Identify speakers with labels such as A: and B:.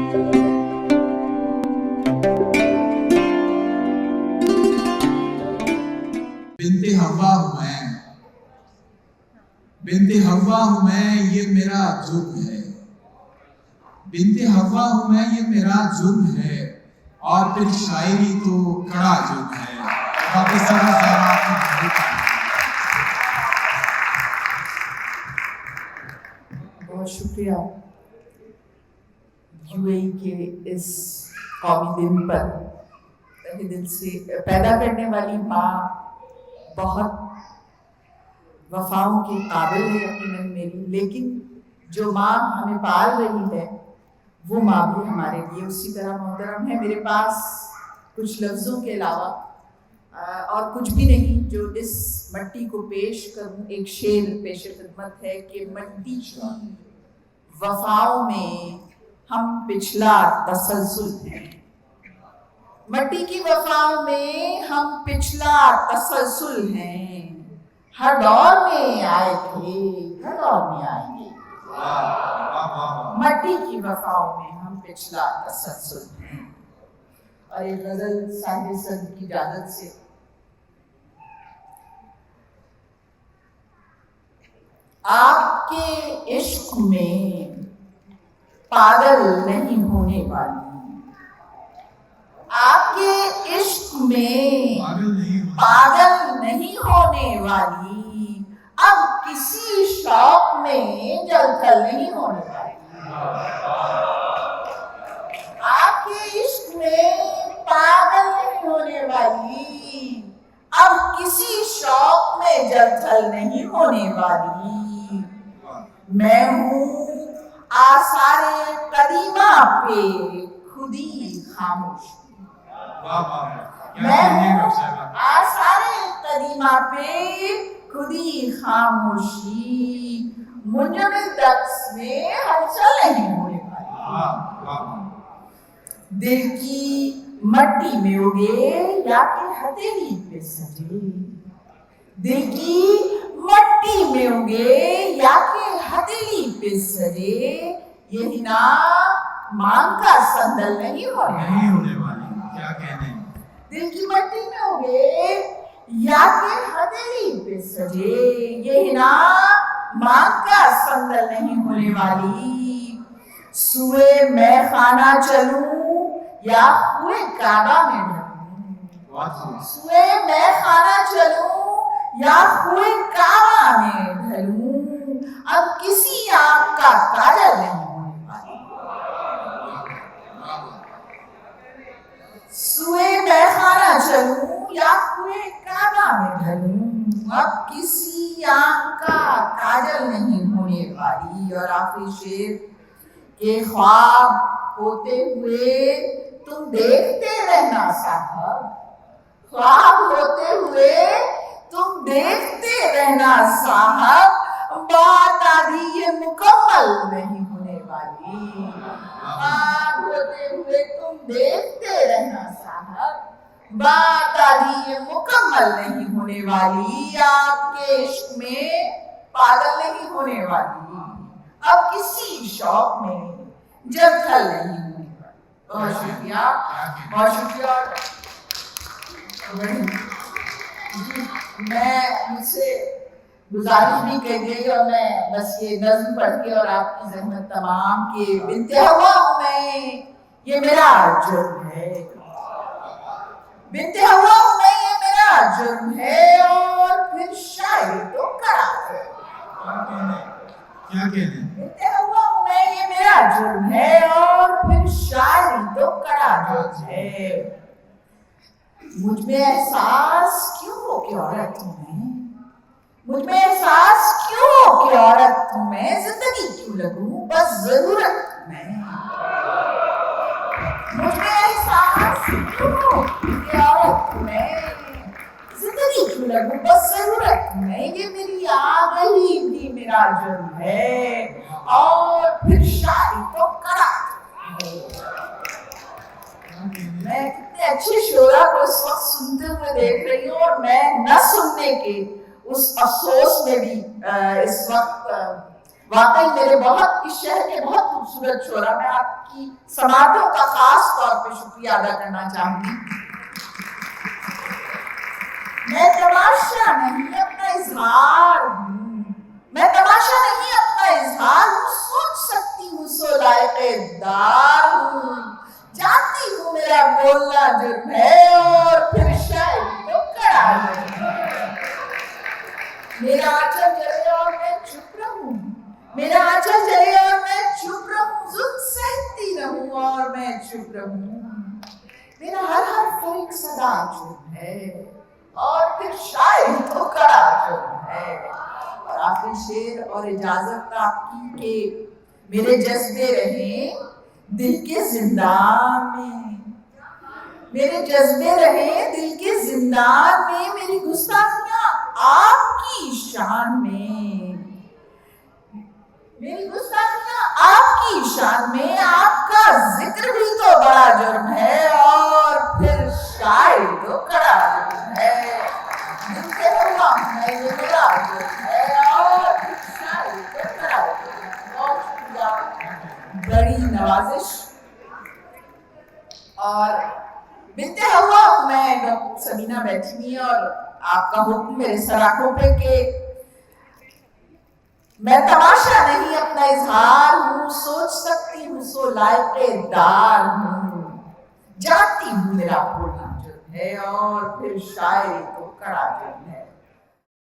A: बिन्ते हवा हूँ मैं, बिन्ते हवा हूँ मैं, ये मेरा जुर्म है। बिन्ते हवा हूँ मैं, ये मेरा जुर्म है। और फिर शायरी तो कड़ा जुर्म है। बाकी
B: बहुत शुक्रिया यूएई के इस कौमी दिन पर तहे दिल से पैदा करने वाली माँ बहुत वफाओं के काबिल है यकीनन मेरी, लेकिन जो माँ हमें पाल रही है वो माँ भी हमारे लिए उसी तरह मोहतरम है। मेरे पास कुछ लफ्ज़ों के अलावा और कुछ भी नहीं जो इस मट्टी को पेश करूं। एक शेर पेश खिदमत है कि मट्टी की वफाओं में हम पिछला तसलसल हैं। मट्टी की वफाओं में हम पिछला तसलसल हैं। हर दौर में आए थे, हर दौर में आएंगे। मट्टी की वफाओं में हम पिछला तसलसल हैं। और एक गजल साहिब सद की इजाजत से आपके इश्क में पागल नहीं होने वाली, आपके इश्क में पागल नहीं होने वाली, अब किसी शौक में जलथल नहीं होने वाली। आपके इश्क में पागल नहीं होने वाली, अब किसी शौक में जलथल नहीं होने वाली। मैं हूँ आसारे कदीमा पे खुदी खामोश, मैं हूँ आसारे कदीमा पे खुदी खामोशी, मुंजमिल दक्स में हलचल नहीं होने वाली। दिल की मट्टी में उगे या कि हथेली पे सजे, दिल की मट्टी में उगे या कि हथेली पे सजे, यही ना मांग का संदल नहीं होने
A: वाली। क्या कहने,
B: दिल की मट्टी में उगे या कि हथेली पे सजे, यही ना मांग का संदल नहीं होने वाली। सुए मैं खाना चलूं या हुए काबा में ढलूं, सुए मैं खाना चलूं या हुए काबा में ढलूं, अब किसी आँख का काजल नहीं होने वाली। सुए मैं खाना चलूं या हुए काबा में ढलूं, अब किसी आँख का काजल नहीं होने वाली। और आखिरी शेर के ख्वाब होते हुए तुम देखते रहना साहब, ख्वाब होते हुए तुम देखते रहना साहब, बात आधी ये मुकम्मल नहीं होने वाली। ख्वाब होते हुए तुम देखते रहना साहब, बात आधी ये मुकम्मल नहीं होने वाली। आपके इश्क में पागल नहीं होने वाली, अब किसी शौक में जलथल नहीं होने वाली। बहुत शुक्रिया, बहुत शुक्रिया। मैं मुझसे गुजारिश भी कर गई और मैं बस ये नज़्म पढ़ के और आपकी ज़हमत तमाम के बिन्ते हवा हूँ मैं, ये मेरा जुर्म है। बिन्ते हवा हूँ मैं, ये मेरा जुर्म है। और फिर शायरी तो कड़ा है।
A: क्या कहने,
B: बिन्ते हवा हूँ मैं, ये मेरा जुर्म है। और फिर शायरी तो कड़ा जुर्म है। मुझ में एहसास क्यों हो कि औरत हूँ मैं, मुझ में एहसास क्यों हो कि औरत हूँ मैं, जिंदगी क्यों लगूं बस जरूरत मैं। मुझ में एहसास क्यों हो कि औरत हूँ मैं, जिंदगी क्यों लगूं बस जरूरत मैं, ये मेरी आ गई भी मेरा जुर्म है। और फिर शायरी तो कड़ा है। मैं कितने अच्छे शोरा को इस वक्त सुनते हुए देख रही हूँ और मैं न सुनने के उस अफसोस में भी इस वक्त واقعی میرے بہت اس شہر کے بہت خوبصورت شعرا، میں آپ کی سماعتوں کا خاص طور پہ شکریہ ادا کرنا چاہوں گی۔ میں تماشا نہیں اپنا اظہار ہوں، میں تماشا نہیں اپنا اظہار ہوں، سوچ سکتی ہوں سو لائق دار ہوں، جانتی ہوں میرا بولنا جرم ہے اور پھر شاید تو کڑا جرم ہے۔ میرا آنچل جلے اور میں چپ رہوں، میرا آنچل جلے اور میں چپ رہوں، ظلم سہتی رہوں اور میں چپ رہوں، میرا ہر حرف ایک صدا جرم ہے اور پھر شاید تو کڑا جرم ہے۔ اور آخری شعر اور اجازت آپ کی کہ میرے جذبے رہیں دل کے زندان میں، میرے جذبے رہیں دل کے زندان میں، میری گستاخیاں آپ کی شان میں، میری گستاخیاں آپ کی شان میں، آپ کا ذکر بھی تو بڑا جرم ہے اور پھر شاید تو کڑا جرم ہے۔ دل کے ہوا میں یہ میرا جرم ہے اور پھر شاید تو کڑا جرم ہے۔ بہت شکریہ، بڑی نوازش۔ اور بنتے ہوا میں ڈاکٹر سبینہ بیٹھی ہوئی اور آپ کا حکم میرے سراخوں پہ کہ میں تماشا نہیں اپنا اظہار ہوں، سوچ سکتی ہوں سو لائق دار ہوں، جانتی ہوں میرا بولنا جرم ہے اور پھر شاعری تو کڑا جرم ہے۔